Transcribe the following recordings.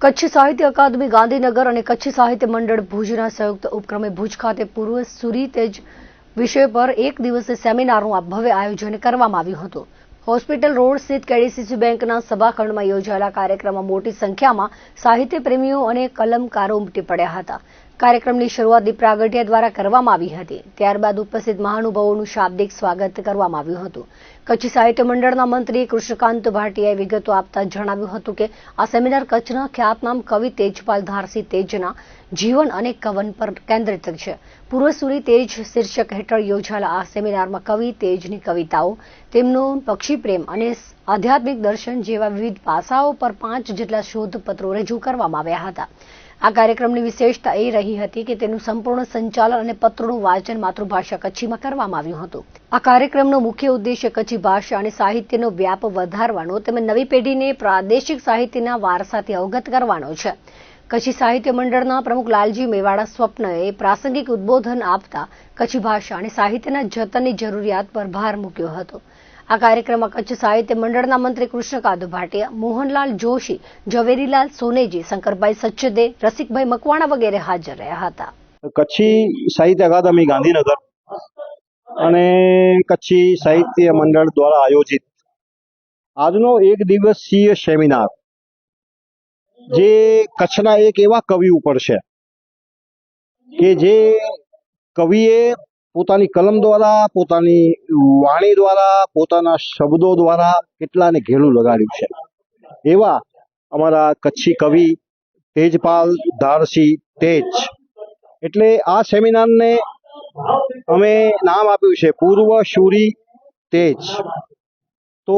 કચ્છ સાહિત્ય અકાદમી ગાંધીનગર અને કચ્છ સાહિત્ય મંડળ ભુજના સંયુક્ત ઉપક્રમે ભુજ ખાતે પૂર્વ સૂરી તેજ વિષય પર એક દિવસીય સેમિનારનું ભવ્ય આયોજન કરવામાં આવ્યું હતું। હોસ્પિટલ રોડ સ્થિત કેડીસીસી બેંકના સભાખંડમાં યોજાયેલા કાર્યક્રમમાં મોટી સંખ્યામાં સાહિત્ય પ્રેમીઓ અને કલમકારો ઉમટી પડ્યા હતા। કાર્યક્રમની શરૂઆત દીપ પ્રાગટ્ય દ્વારા કરવામાં આવી હતી। ત્યારબાદ ઉપસ્થિત મહાનુભાવોનું શાબ્દિક સ્વાગત કરવામાં આવ્યું હતું। કચ્છ સાહિત્ય મંડળના મંત્રી કૃષ્ણકાંત ભાટિયાએ વિગતો આપતા જણાવ્યું હતું કે આ સેમિનાર કચ્છના ખ્યાતનામ કવિ તેજપાલ ધારસી તેજના જીવન અને કવન પર કેન્દ્રિત છે। પૂર્વ સૂરી તેજ શીર્ષક હેઠળ યોજાયેલા આ સેમિનારમાં કવિ તેજની કવિતાઓ, તેમનો પક્ષી પ્રેમ અને આધ્યાત્મિક દર્શન જેવા વિવિધ પાસાઓ પર 5 જેટલા શોધપત્રો રજૂ કરવામાં આવ્યા હતા। આ કાર્યક્રમની વિશેષતા એ રહી હતી કે તેનું સંપૂર્ણ સંચાલન અને પત્રોનું વાંચન માતૃભાષા કચ્છીમાં કરવામાં આવ્યું હતું। આ કાર્યક્રમનો મુખ્ય ઉદ્દેશ્ય કચ્છી ભાષા અને સાહિત્યનો વ્યાપ વધારવાનો તેમજ નવી પેઢીને પ્રાદેશિક સાહિત્યના વારસાથી અવગત કરવાનો છે। કચ્છી સાહિત્ય મંડળના પ્રમુખ લાલજી મેવાડા સ્વપ્નએ પ્રાસંગિક ઉદ્બોધન આપતા કચ્છી ભાષા અને સાહિત્યના જતનની જરૂરિયાત પર ભાર મૂક્યો હતો। આ કાર્યક્રમમાં કચ્છ સાહિત્ય મંડળના મંત્રી કૃષ્ણકાંત ભાટિયા, મોહનલાલ જોશી, ઝવેરીલાલ સોનેજી, શંકરભાઈ સચ્ચદે, રસિકભાઈ મકવાણા વગેરે હાજર રહ્યા હતા। કચ્છી સાહિત્ય અકાદમી ગાંધીનગર અને કચ્છી સાહિત્ય મંડળ દ્વારા આયોજિત આજનો એક દિવસીય સેમિનાર જે કચ્છના એક એવા કવિ ઉપર છે કે જે કવિએ પોતાની કલમ દ્વારા, પોતાની વાણી દ્વારા, પોતાના શબ્દો દ્વારા કેટલાને ઘેલું લગાડ્યું છે। એવા અમારા કચ્છી કવિ તેજપાલ ધારસી તેજ, એટલે આ સેમિનારને અમે નામ આપ્યું છે પૂર્વ શૂરી તેજ। તો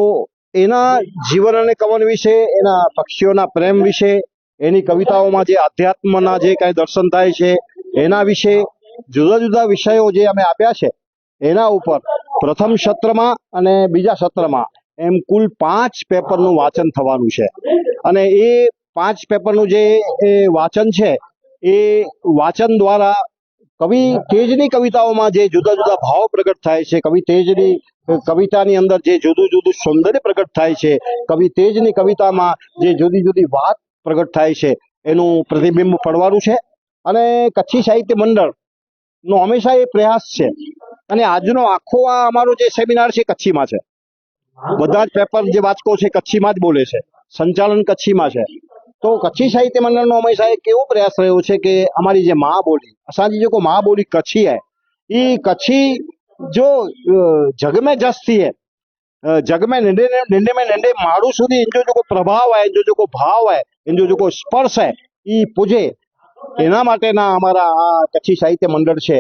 એના જીવન અને કવન વિશે, એના પક્ષીઓના પ્રેમ વિશે, એની કવિતાઓમાં જે આધ્યાત્મના જે કાંઈ દર્શન થાય છે એના વિશે જુદા જુદા વિષયો જે અમે આપ્યા છે એના ઉપર પ્રથમ સત્રમાં અને બીજા સત્રમાં એમ કુલ 5 પેપરનું વાંચન થવાનું છે। અને એ 5 પેપરનું જે વાંચન છે એ વાંચન દ્વારા કવિ તેજની કવિતાઓમાં જે જુદા જુદા ભાવ પ્રગટ થાય છે, કવિ તેજની કવિતાની અંદર જે જુદું જુદું સૌંદર્ય પ્રગટ થાય છે, કવિ તેજની કવિતામાં જે જુદી જુદી વાત પ્રગટ થાય છે એનું પ્રતિબિંબ પડવાનું છે। અને કચ્છી સાહિત્ય મંડળ નો હંમેશા એ પ્રયાસ છે, અને આજનો આખો આ અમારો જે સેમિનાર છે કચ્છીમાં છે। બધા જ પેપર જે વાચકો છે કચ્છીમાં જ બોલે છે, સંચાલન કચ્છીમાં છે। તો કચ્છી સાहित्य मंडल नो हमेशा एक एवो प्रयास रह्यो छे कि हमारी जे माँ बोली, असांजी जेको माँ बोली कच्छी है, ई कच्छी जो जग में जस थी है, जग में नंढे में नंढे माण्हू सुधी इनजो जेको प्रभाव है, इनजो जेको भाव है, इनजो जेको स्पर्श है ई पुजे, एना माटेना अमारा आ कच्छी साहित्य मंडल छे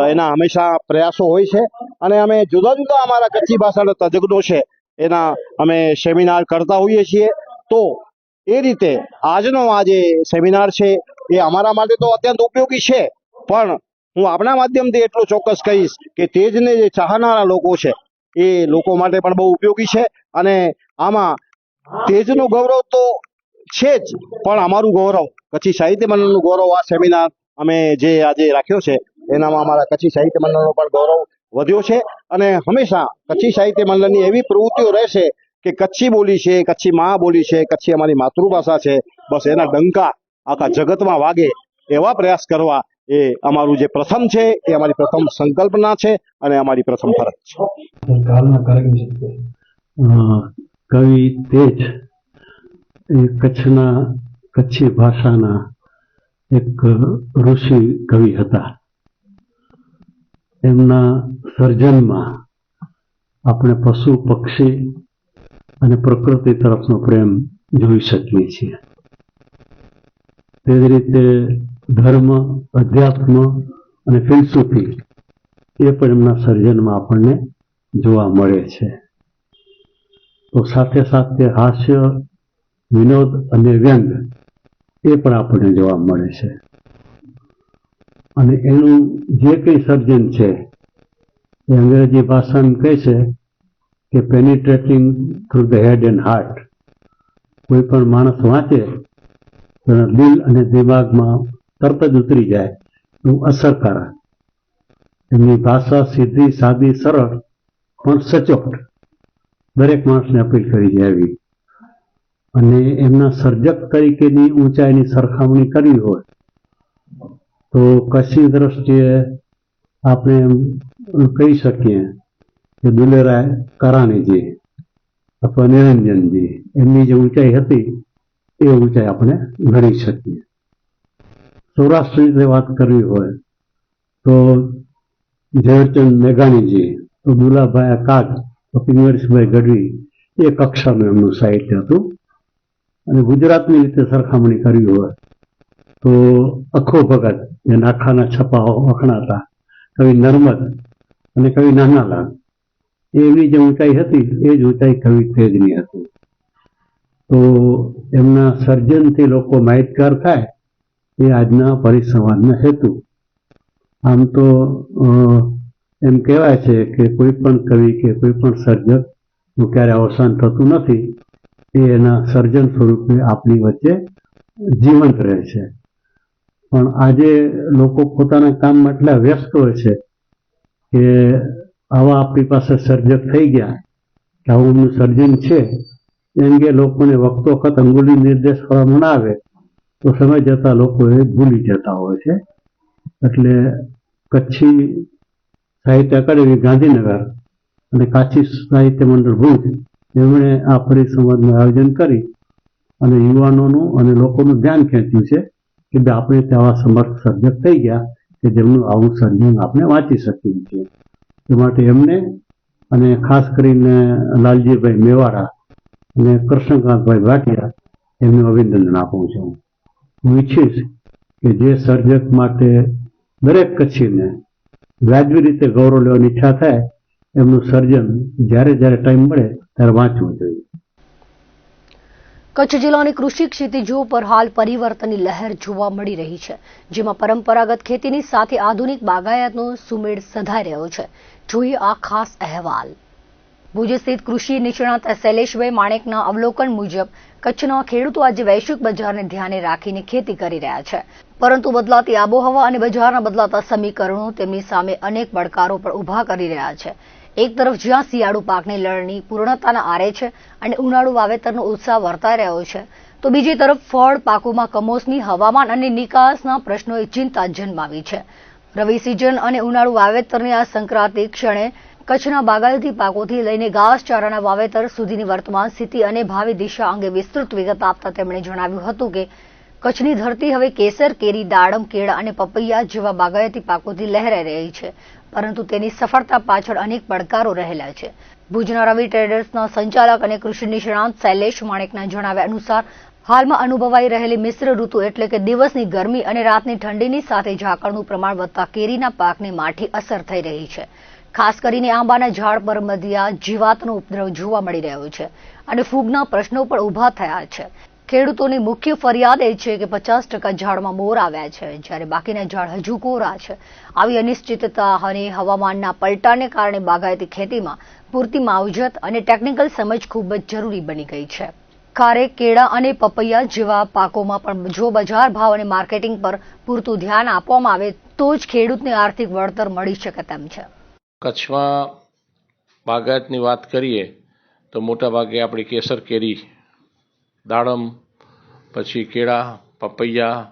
एना हमेशा प्रयासो होय छे। अने अमे जुदा जुदा अमारा कच्छी भाषाना तज्ञो छे एना अमे सेमिनार करता होईए छीए। तो ए रीते आजनो आ जे सेमिनार छे ए अमारा माटे तो अत्यंत उपयोगी छे, पण हूँ आपना माध्यमथी एटલું ચોક્કસ કહીશ કે તેજને જે ચાહનારા લોકો છે એ લોકો માટે પણ બહુ ઉપયોગી છે। અને આમાં તેજનું ગૌરવ તો છે જ, પણ અમારું ગૌરવ, કચ્છી સાહિત્ય મંડળનું ગૌરવ આ સેમિનાર અમે જે આજે રાખ્યો છે એનામાં અમારા કચ્છી સાહિત્ય મંડળનો પણ ગૌરવ વધ્યો છે। અને હંમેશા કચ્છી સાહિત્ય મંડળની એવી પ્રવૃત્તિઓ રહેશે કે કચ્છી બોલી છે, કચ્છી માં બોલી છે, કચ્છી અમારી માતૃભાષા છે, બસ એના ડંકા આખા જગતમાં વાગે એવા પ્રયાસ કરવા એ અમારું જે પ્રથમ છે એ અમારી પ્રથમ સંકલ્પના છે અને અમારી પ્રથમ ફરજ છે। કવિ તેજ એ કચ્છના કચ્છી ભાષાના એક ઋષિ કવિ હતા। એમના સર્જનમાં આપણે પશુ પક્ષી અને પ્રકૃતિ તરફનો પ્રેમ જોઈ શકીએ છીએ। તે જ રીતે ધર્મ, અધ્યાત્મ અને ફિલસૂફી એ પણ એમના સર્જનમાં આપણને જોવા મળે છે। તો સાથે સાથે હાસ્ય, વિનોદ અને વ્યંગ એ પણ આપણને જોવા મળે છે। અને એનું જે કંઈ સર્જન છે એ અંગ્રેજી ભાષામાં કહે છે કે penetrating through the head and heart. કોઈ પણ માણસ વાંચે તો દિલ અને દિમાગમાં તરત જ ઉતરી જાય એવું અસરકારક। એમની ભાષા સીધી, સાદી, સરળ પણ સચોટ, દરેક માણસને અપીલ કરી જાય એવી। અને એમના સર્જક તરીકેની ઊંચાઈની સરખામણી કરવી હોય તો કચ્છની દ્રષ્ટિએ આપણે એમ કહી શકીએ કે દુલેરાય કરાણીજી અથવા નિરંજનજી એમની જે ઊંચાઈ હતી એ ઊંચાઈ આપણે ગણી શકીએ. સૌરાષ્ટ્ર રીતે વાત કરવી હોય તો ઝવેરચંદ મેઘાણીજી, તો દુલાભાઈ કાગ, તો પિંગળીશભાઈ ગઢવી એ કક્ષાનું એમનું સાહિત્ય હતું. અને ગુજરાતની રીતે સરખામણી કરવી હોય તો અખો ભગત, જે નાખાના છપાઓ વખણાતા, કવિ નર્મદ અને કવિ નાનાલાલ, એમની જે ઊંચાઈ હતી એ જ ઊંચાઈ કવિ તેજની હતી. તો એમના સર્જનથી લોકો માહિતગાર થાય એ આજના પરિસંવાદનો હેતુ. આમ તો એમ કહેવાય છે કે કોઈ પણ કવિ કે કોઈ પણ સર્જકનું ક્યારે અવસાન થતું નથી, એ એના સર્જન સ્વરૂપે આપણી વચ્ચે જીવંત રહે છે. પણ આજે લોકો પોતાના કામમાં એટલા વ્યસ્ત હોય છે કે આવા આપણી પાસે સર્જક થઈ ગયા કે આવું એમનું સર્જન છે એ અંગે લોકોને વખતો વખત અંગુલી નિર્દેશ કરવામાં ના આવે તો સમય જતા લોકો એ ભૂલી જતા હોય છે. એટલે કચ્છી સાહિત્ય અકાદમી ગાંધીનગર અને કાશી સાહિત્ય મંડળ ભુજ એમણે આ પરિસંવાદનું આયોજન કરી અને યુવાનોનું અને લોકોનું ધ્યાન ખેંચ્યું છે કે ભાઈ આપણે તેવા સમર્થ સર્જક થઈ ગયા કે જેમનું આવું સર્જન આપણે વાંચી શકીએ છીએ. એ માટે એમને અને ખાસ કરીને લાલજીભાઈ મેવાડા અને કૃષ્ણકાંતભાઈ ભાટિયા એમને અભિનંદન આપું છું. હું ઈચ્છીશ કે જે સર્જક માટે દરેક કચ્છીને વ્યાજબી રીતે ગૌરવ લેવાની ઈચ્છા થાય એમનું સર્જન જ્યારે જ્યારે ટાઈમ મળે ત્યારે વાંચવું જોઈએ. કચ્છ જિલ્લાની કૃષિ ક્ષિતિજો પર હાલ પરિવર્તનની લહેર જોવા મળી રહી છે, જેમાં પરંપરાગત ખેતીની સાથે આધુનિક બાગાયતનો સુમેળ સધાઈ રહ્યો છે. જોઈએ આ ખાસ અહેવાલ. ભુજ સ્થિત કૃષિ નિષ્ણાત શૈલેષભાઈ માણેકના અવલોકન મુજબ કચ્છના ખેડૂતો આજે વૈશ્વિક બજારને ધ્યાને રાખીને ખેતી કરી રહ્યા છે, પરંતુ બદલાતી આબોહવા અને બજારના બદલાતા સમીકરણો તેમની સામે અનેક પડકારો પણ ઊભા કરી રહ્યા છે. એક તરફ જ્યાં શિયાળુ પાકની લણણી પૂર્ણતાના આરે છે અને ઉનાળુ વાવેતરનો ઉત્સાહ વર્તાઈ રહ્યો છે, તો બીજી તરફ ફળ પાકોમાં કમોસમી હવામાન અને નિકાસના પ્રશ્નોએ ચિંતા જન્માવી છે. રવિ સિઝન અને ઉનાળુ વાવેતરની આ સંક્રાંતિક ક્ષણે કચ્છના બાગાયતી પાકોથી લઈને ઘાસચારાના વાવેતર સુધીની વર્તમાન સ્થિતિ અને ભાવિ દિશા અંગે વિસ્તૃત વિગત આપતા તેમણે જણાવ્યું હતું કે કચ્છની ધરતી હવે કેસર, કેરી, દાડમ, કેળા અને પપૈયા જેવા બાગાયતી પાકોથી લહેરાઈ રહી છે, પરંતુ તેની સફળતા પાછળ અનેક પડકારો રહેલા છે. ભુજના રવિ ટ્રેડર્સના સંચાલક અને કૃષિ નિષ્ણાંત શૈલેષ માણેકના જણાવ્યા અનુસાર હાલમાં અનુભવાઈ રહેલી મિશ્ર ઋતુ એટલે કે દિવસની ગરમી અને રાતની ઠંડીની સાથે ઝાકળનું પ્રમાણ વધતા કેરીના પાકને માઠી અસર થઈ રહી છે. ખાસ કરીને આંબાના ઝાડ પર મધ્યા જીવાતનો ઉપદ્રવ જોવા મળી રહ્યો છે અને ફૂગના પ્રશ્નો પણ ઊભા થયા છે. ખેડૂતોની મુખ્ય ફરિયાદ એ છે કે 50% ઝાડમાં મોર આવ્યા છે, જ્યારે બાકીના ઝાડ હજુ કોરા છે. આવી અનિશ્ચિતતા અને હવામાનના પલટાને કારણે બાગાયતી ખેતીમાં પૂરતી માવજત અને ટેકનિકલ સમજ ખૂબ જ જરૂરી બની ગઈ છે. ખારેક, કેળા અને પપૈયા જેવા પાકોમાં પણ જો બજાર ભાવ અને માર્કેટિંગ પર પૂરતું ધ્યાન આપવામાં આવે તો જ ખેડૂતને આર્થિક વળતર મળી શકે તેમ છે. કચ્છમાં બાગાયતની વાત કરીએ તો મોટાભાગે આપણી કેસર કેરી, દાડમ, પછી કેળા, પપૈયા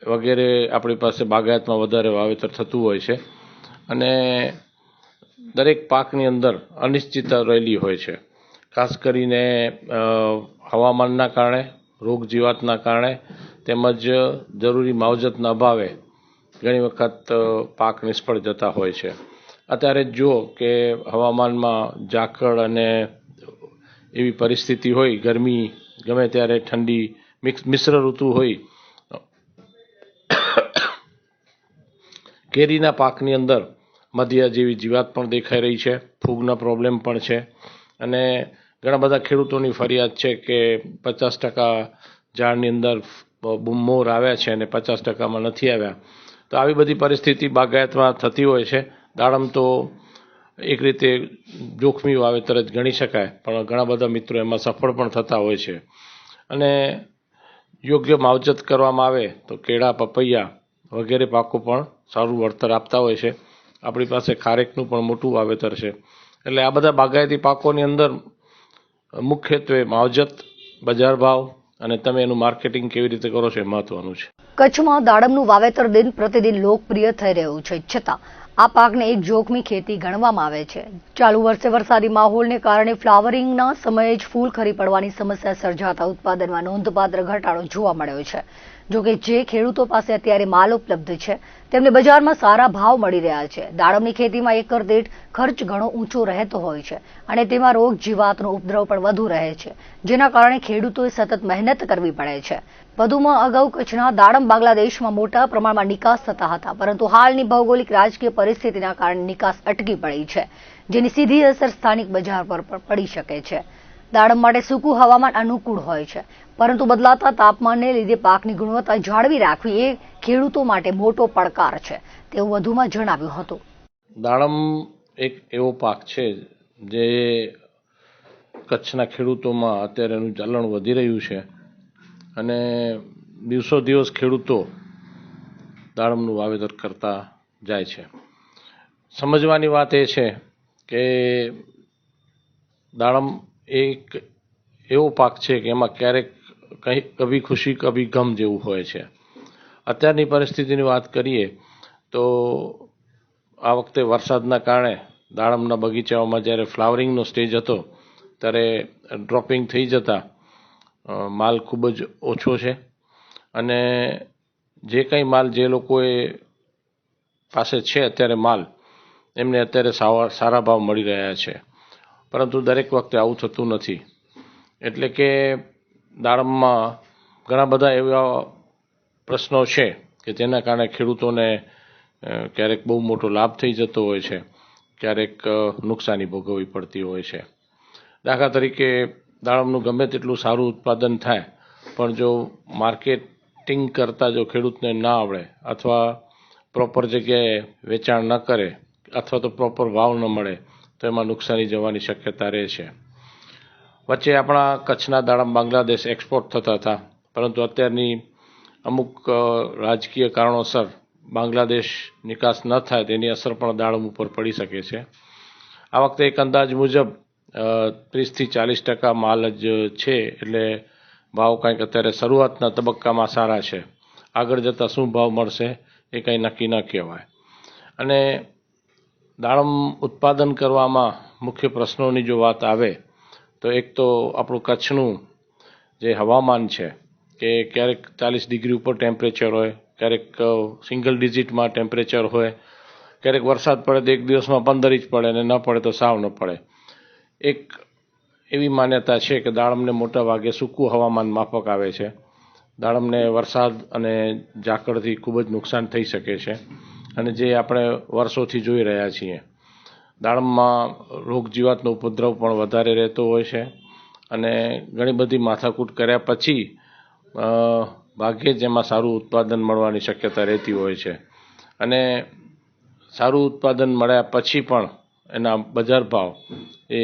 વગેરે આપણી પાસે બાગાયતમાં વધારે વાવેતર થતું હોય છે અને દરેક પાકની અંદર અનિશ્ચિતતા રહેલી હોય છે. ખાસ કરીને હવામાનના કારણે, રોગ જીવાતના કારણે તેમજ જરૂરી માવજતના અભાવે ઘણી વખત પાક નિષ્ફળ જતા હોય છે. અત્યારે જુઓ કે હવામાનમાં ઝાકળ અને એવી પરિસ્થિતિ હોય, ગરમી ગમે ત્યારે, ઠંડી, મિશ્ર ઋતુ હોય, કેરીના પાકની અંદર મધ્યા જેવી જીવાત પણ દેખાઈ રહી છે, ફૂગના પ્રોબ્લેમ પણ છે અને ઘણા બધા ખેડૂતોની ફરિયાદ છે કે 50% ઝાડની અંદર મોર આવ્યા છે અને 50%માં નથી આવ્યા. તો આવી બધી પરિસ્થિતિ બાગાયતમાં થતી હોય છે. દાડમ તો એક રીતે જોખમી વાવેતર જ ગણી શકાય, પણ ઘણા બધા મિત્રો એમાં સફળ પણ થતા હોય છે અને યોગ્ય માવજત કરવામાં આવે તો કેળા, પપૈયા વગેરે પાકો પણ સારું વળતર આપતા હોય છે. આપણી પાસે ખારેકનું પણ મોટું વાવેતર છે. એટલે આ બધા બાગાયતી પાકોની અંદર મુખ્યત્વે માવજત, બજાર ભાવ અને તમે એનું માર્કેટિંગ કેવી રીતે કરો છો એ મહત્વનું છે. કચ્છમાં દાડમનું વાવેતર દિન પ્રતિદિન લોકપ્રિય થઈ રહ્યું છે, છતાં આ પાકને એક જોખમી ખેતી ગણવામાં આવે છે. ચાલુ વર્ષે વરસાદી માહોલને કારણે ફ્લાવરિંગના સમયે જ ફૂલ ખરી પડવાની સમસ્યા સર્જાતા ઉત્પાદનમાં નોંધપાત્ર ઘટાડો જોવા મળ્યો છે. જોકે જે ખેડૂતો પાસે અત્યારે માલ ઉપલબ્ધ છે તેમને બજારમાં સારા ભાવ મળી રહ્યા છે. દાડમની ખેતીમાં એકર દીઠ ખર્ચ ઘણો ઊંચો રહેતો હોય છે અને તેમાં રોગ જીવાતનો ઉપદ્રવ પણ વધુ રહે છે, જેના કારણે ખેડૂતોએ સતત મહેનત કરવી પડે છે. વધુમાં અગાઉ કચ્છના દાડમ બાંગ્લાદેશમાં મોટા પ્રમાણમાં નિકાસ થતા હતા, પરંતુ હાલની ભૌગોલિક રાજકીય પરિસ્થિતિના કારણે નિકાસ અટકી પડી છે, જેની સીધી અસર સ્થાનિક બજાર પર પણ પડી શકે છે. દાડમ માટે સૂકું હવામાન અનુકૂળ હોય છે, પરંતુ બદલાતા તાપમાનને લીધે પાકની ગુણવત્તા જાળવી રાખવી એ ખેડૂતો માટે મોટો પડકાર છે, તેવું વધુમાં જણાવ્યું હતું. દાડમ એક એવો પાક છે જે કચ્છના ખેડૂતોમાં અત્યારે એનું ચલણ વધી રહ્યું છે અને દિવસો દિવસ ખેડૂતો દાડમનું વાવેતર કરતા જાય છે. સમજવાની વાત એ છે કે દાડમ એક એવો પાક છે કે એમાં ક્યારેક કંઈ કભી ખુશી કભી ગમ જેવું હોય છે. અત્યારની પરિસ્થિતિની વાત કરીએ તો આ વખતે વરસાદના કારણે દાડમના બગીચાઓમાં જ્યારે ફ્લાવરિંગનો સ્ટેજ હતો ત્યારે ડ્રોપિંગ થઈ જતા માલ ખૂબ જ ઓછો છે અને જે કંઈ માલ જે લોકોએ પાસે છે અત્યારે માલ એમને અત્યારે સારા ભાવ મળી રહ્યા છે, પરંતુ દરેક વખતે આવું થતું નથી. એટલે કે દાડમમાં ઘણા બધા એવા પ્રશ્નો છે કે જેના કારણે ખેડૂતોને ક્યારેક બહુ મોટો લાભ થઈ જતો હોય છે, ક્યારેક નુકસાની ભોગવવી પડતી હોય છે. દાખલા તરીકે દાડમનું ગમે તેટલું સારું ઉત્પાદન થાય પણ જો માર્કેટિંગ કરતાં જો ખેડૂતને ના આવડે અથવા પ્રોપર જગ્યાએ વેચાણ ન કરે અથવા તો પ્રોપર ભાવ ન મળે તો એમાં નુકસાની જવાની શક્યતા રહે છે. વચ્ચે આપણા કચ્છના દાડમ બાંગ્લાદેશ એક્સપોર્ટ થતા હતા, પરંતુ અત્યારની અમુક રાજકીય કારણોસર બાંગ્લાદેશ નિકાસ ન થાય તેની અસર પણ દાડમ ઉપર પડી શકે છે. આ વખતે એક અંદાજ મુજબ 30થી 40% માલ જ છે, એટલે ભાવ કંઈક અત્યારે શરૂઆતના તબક્કામાં સારા છે. આગળ જતાં શું ભાવ મળશે એ કંઈ નક્કી ન કહેવાય. અને દાડમ ઉત્પાદન કરવામાં મુખ્ય પ્રશ્નોની જો વાત આવે તો એક તો આપણું કચ્છનું જે હવામાન છે કે ક્યારેક 40 ડિગ્રી ઉપર ટેમ્પરેચર હોય, ક્યારેક સિંગલ ડિજિટમાં ટેમ્પરેચર હોય, ક્યારેક વરસાદ પડે તો એક દિવસમાં 15 ઇંચ પડે અને ન પડે તો સાવ ન પડે. એક એવી માન્યતા છે કે દાડમને મોટા ભાગે સૂકું હવામાન માફક આવે છે. દાડમને વરસાદ અને ઝાકળથી ખૂબ જ નુકસાન થઈ શકે છે અને જે આપણે વર્ષોથી જોઈ રહ્યા છીએ. દાડમમાં રોગ જીવાતનો ઉપદ્રવ પણ વધારે રહેતો હોય છે અને ઘણી બધી માથાકૂટ કર્યા પછી ભાગ્યે જ એમાં સારું ઉત્પાદન મળવાની શક્યતા રહેતી હોય છે અને સારું ઉત્પાદન મળ્યા પછી પણ એના બજાર ભાવ એ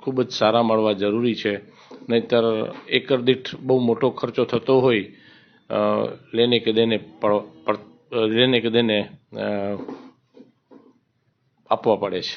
ખૂબ જ સારા મળવા જરૂરી છે, નહીંતર એકર દીઠ બહુ મોટો ખર્ચો થતો હોય લેને કે દેને આપવા પડે છે.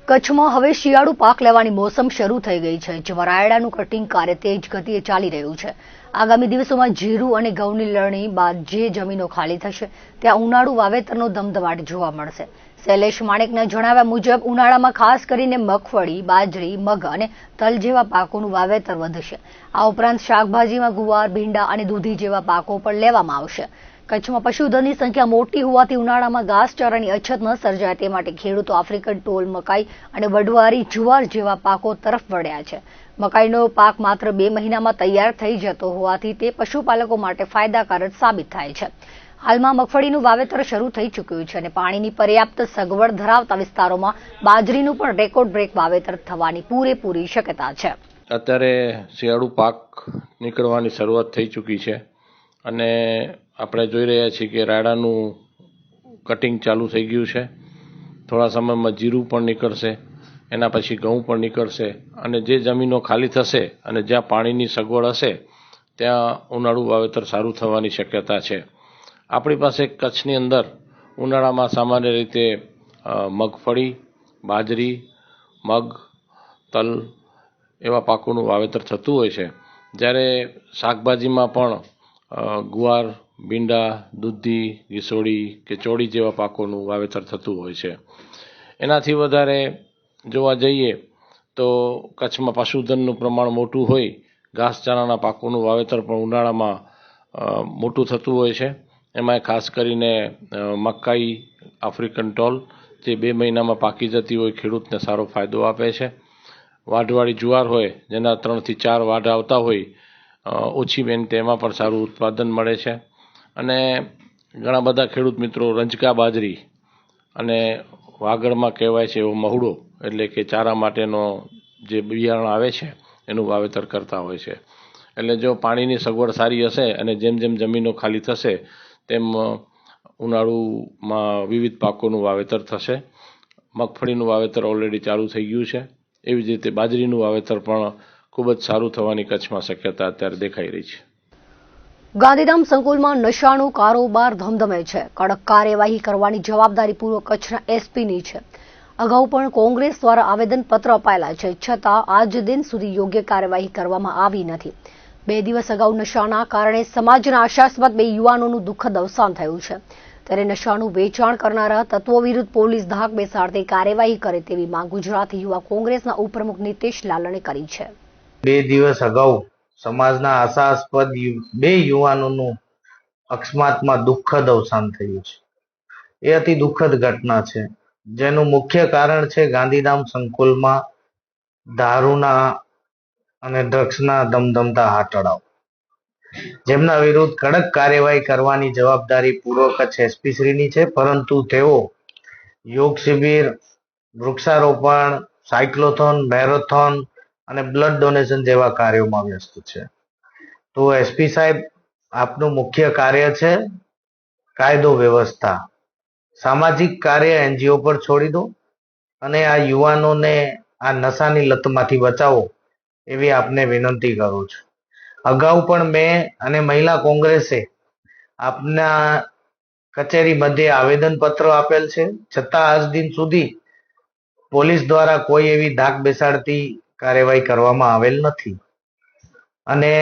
કચ્છમાં હવે શિયાળુ પાક લેવાની મોસમ શરૂ થઈ ગઈ છે, જેમાં રાયડાનું કટિંગ કાર્ય તેજ ગતિએ ચાલી રહ્યું છે. આગામી દિવસોમાં જીરું અને ઘઉંની લણણી બાદ જે જમીનો ખાલી થશે ત્યાં ઉનાળુ વાવેતરનો ધમધમાટ જોવા મળશે. શૈલેષ માણેકના જણાવ્યા મુજબ ઉનાળામાં ખાસ કરીને મગફળી, બાજરી, મગ અને તલ જેવા પાકોનું વાવેતર વધશે. આ ઉપરાંત શાકભાજીમાં ગુવાર, ભીંડા અને દૂધી જેવા પાકો પણ લેવામાં આવશે. કચ્છમાં પશુધનની સંખ્યા મોટી હોવાથી ઉનાળામાં ઘાસચારાની અછત ન સર્જાય તે માટે ખેડૂતો આફ્રિકન ટોલ, મકાઈ અને વઢવારી જુવાર જેવા પાકો તરફ વળ્યા છે. મકાઈનો પાક માત્ર 2 મહિનામાં તૈયાર થઈ જતો હોવાથી તે પશુપાલકો માટે ફાયદાકારક સાબિત થાય છે. હાલમાં મગફળીનું વાવેતર શરૂ થઈ ચૂક્યું છે અને પાણીની પર્યાપ્ત સગવડ ધરાવતા વિસ્તારોમાં બાજરીનું પણ રેકોર્ડ બ્રેક વાવેતર થવાની પૂરેપૂરી શક્યતા છે. અત્યારે શિયાળુ પાક નીકળવાની શરૂઆત થઈ ચૂકી છે અને આપણે જોઈ રહ્યા છીએ કે રાયડાનું કટિંગ ચાલુ થઈ ગયું છે. થોડા સમયમાં જીરું પણ નીકળશે, એના પછી ઘઉં પણ નીકળશે અને જે જમીનો ખાલી થશે અને જ્યાં પાણીની સગવડ હશે ત્યાં ઉનાળુ વાવેતર સારું થવાની શક્યતા છે. આપણી પાસે કચ્છની અંદર ઉનાળામાં સામાન્ય રીતે મગફળી, બાજરી, મગ, તલ એવા પાકોનું વાવેતર થતું હોય છે. જ્યારે શાકભાજીમાં પણ ગુવાર, ભીંડા, દૂધી, ગીસોડી કે ચોળી જેવા પાકોનું વાવેતર થતું હોય છે. એનાથી વધારે જોવા જઈએ તો કચ્છમાં પશુધનનું પ્રમાણ મોટું હોય, ઘાસચારાના પાકોનું વાવેતર પણ ઉનાળામાં મોટું થતું હોય છે. એમાં ખાસ કરીને મકાઈ, આફ્રિકન ટોલ જે 2 મહિનામાં પાકી જતી હોય, ખેડૂતને સારો ફાયદો આપે છે. વાઢવાળી જુવાર હોય જેના 3 થી 4 વાઢ આવતા હોય, ઓછી મહેનતે એમાં પણ સારું ઉત્પાદન મળે છે. અને ઘણા બધા ખેડૂત મિત્રો રંજકા બાજરી અને વાગડમાં કહેવાય છે એવો મહુડો એટલે કે ચારા માટેનો જે બિયારણ આવે છે એનું વાવેતર કરતા હોય છે. એટલે જો પાણીની સગવડ સારી હશે અને જેમ જેમ જમીનો ખાલી થશે તેમ ઉનાળુમાં વિવિધ પાકોનું વાવેતર થશે. મગફળીનું વાવેતર ઓલરેડી ચાલુ થઈ ગયું છે. એવી જ રીતે બાજરીનું વાવેતર પણ ખૂબ જ સારું થવાની કચ્છમાં શક્યતા અત્યારે દેખાઈ રહી છે. ગાંધીધામ સંકુલમાં નશાનો કારોબાર ધમધમે છે. કડક કાર્યવાહી કરવાની જવાબદારી પૂર્વ કચ્છના એસપીની છે. અગાઉ પણ કોંગ્રેસ દ્વારા આવેદનપત્ર અપાયેલા છે, છતાં આજ દિન સુધી યોગ્ય કાર્યવાહી કરવામાં આવી નથી. 2 દિવસ અગાઉ નશાના કારણે સમાજના આશાસ્પદ 2 યુવાનોનું દુઃખદ અવસાન થયું છે. ત્યારે નશાનું વેચાણ કરનારા તત્વો વિરુદ્ધ પોલીસ ધાક બેસાડતી કાર્યવાહી કરે તેવી માંગ ગુજરાતી યુવા કોંગ્રેસના ઉપપ્રમુખ નીતિશ લાલણે કરી છે. 2 દિવસ અગાઉ સમાજના આશાસ્પદ 2 યુવાનોનું અકસ્માતમાં દુઃખદ અવસાન થયું છે. એ અતિ દુઃખદ ઘટના છે, જેનું મુખ્ય કારણ છે ગાંધીધામ સંકુલમાં દારૂના અને ડ્રગ્સના ધમધમતા હાથોડાઓ, જેમના વિરુદ્ધ કડક કાર્યવાહી કરવાની જવાબદારી પૂર્વ કચ્છ એસપી શ્રીની છે. પરંતુ તેઓ યોગ શિબિર, વૃક્ષારોપણ, સાયક્લોથોન, મેરેથોન અને બ્લડ ડોનેશન જેવા કાર્યોમાં વ્યસ્ત છે. તો એસપી સાહેબ, આપનું મુખ્ય કાર્ય છે કાયદો વ્યવસ્થા. સામાજિક કાર્ય એનજીઓ પર છોડી દો અને આ યુવાનોને આ નશાની લતમાંથી બચાવો એવી આપને વિનંતી કરું છું. અગાઉ પણ મેં અને મહિલા કોંગ્રેસે આપના કચેરી મધ્યે આવેદનપત્ર આપેલ છે, છતાં આજ દિન સુધી પોલીસ દ્વારા કોઈ એવી ધાક બેસાડતી કાર્યવાહી કરવામાં આવેલ નથી. અને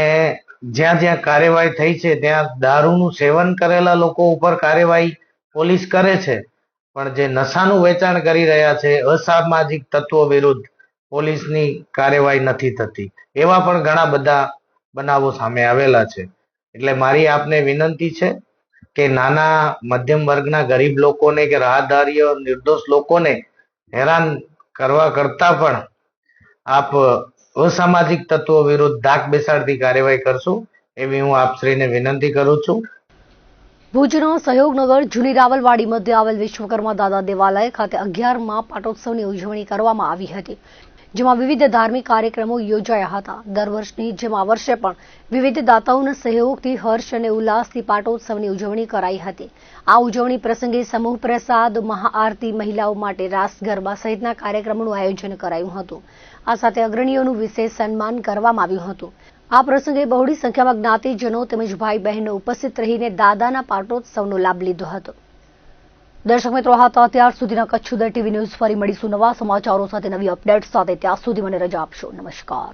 જ્યાં જ્યાં કાર્યવાહી થઈ છે ત્યાં દારૂનું સેવન કરેલા લોકો ઉપર કાર્યવાહી પોલીસ કરે છે, પણ જે નશાનું વેચાણ કરી રહ્યા છે અસામાજિક તત્વો વિરુદ્ધ પોલીસની કાર્યવાહી નથી થતી. એવા પણ ઘણા બધા બનાવો સામે આવેલા છે. એટલે મારી આપને વિનંતી છે કે નાના મધ્યમ વર્ગના ગરીબ લોકોને કે રાહદારીઓ, નિર્દોષ લોકોને હેરાન કરવા કરતા પણ આપ અસામાજિક તત્વો વિરુદ્ધ ધાક બેસાડતી કાર્યવાહી કરશો એવી હું આપશ્રીને વિનંતી કરું છું. ભુજના સહયોગનગર જૂની રાવલવાડી મધ્ય આવેલ વિશ્વકર્મા દાદા દેવાલય ખાતે 11મા પાટોત્સવની ઉજવણી કરવામાં આવી હતી, જેમાં વિવિધ ધાર્મિક કાર્યક્રમો યોજાયા હતા. દર વર્ષની જેમ આ વર્ષે પણ વિવિધ દાતાઓના સહયોગથી હર્ષ અને ઉલ્લાસથી પાટોત્સવની ઉજવણી કરાઈ હતી. આ ઉજવણી પ્રસંગે સમૂહ પ્રસાદ, મહાઆરતી, મહિલાઓ માટે રાસ ગરબા સહિતના કાર્યક્રમોનું આયોજન કરાયું હતું. આ સાથે અગ્રણીઓનું વિશેષ સન્માન કરવામાં આવ્યું હતું. આ પ્રસંગે બહોળી સંખ્યામાં જ્ઞાતિજનો તેમજ ભાઈ બહેનો ઉપસ્થિત રહીને દાદાના પાટોત્સવનો લાભ લીધો હતો. દર્શક મિત્રો, હતા ત્યાર સુધીના કચ્છ ઉદય ટીવી ન્યૂઝ. ફરી મળીશું નવા સમાચારો સાથે, નવી અપડેટ સાથે. ત્યાં સુધી મને રજા આપશો. નમસ્કાર.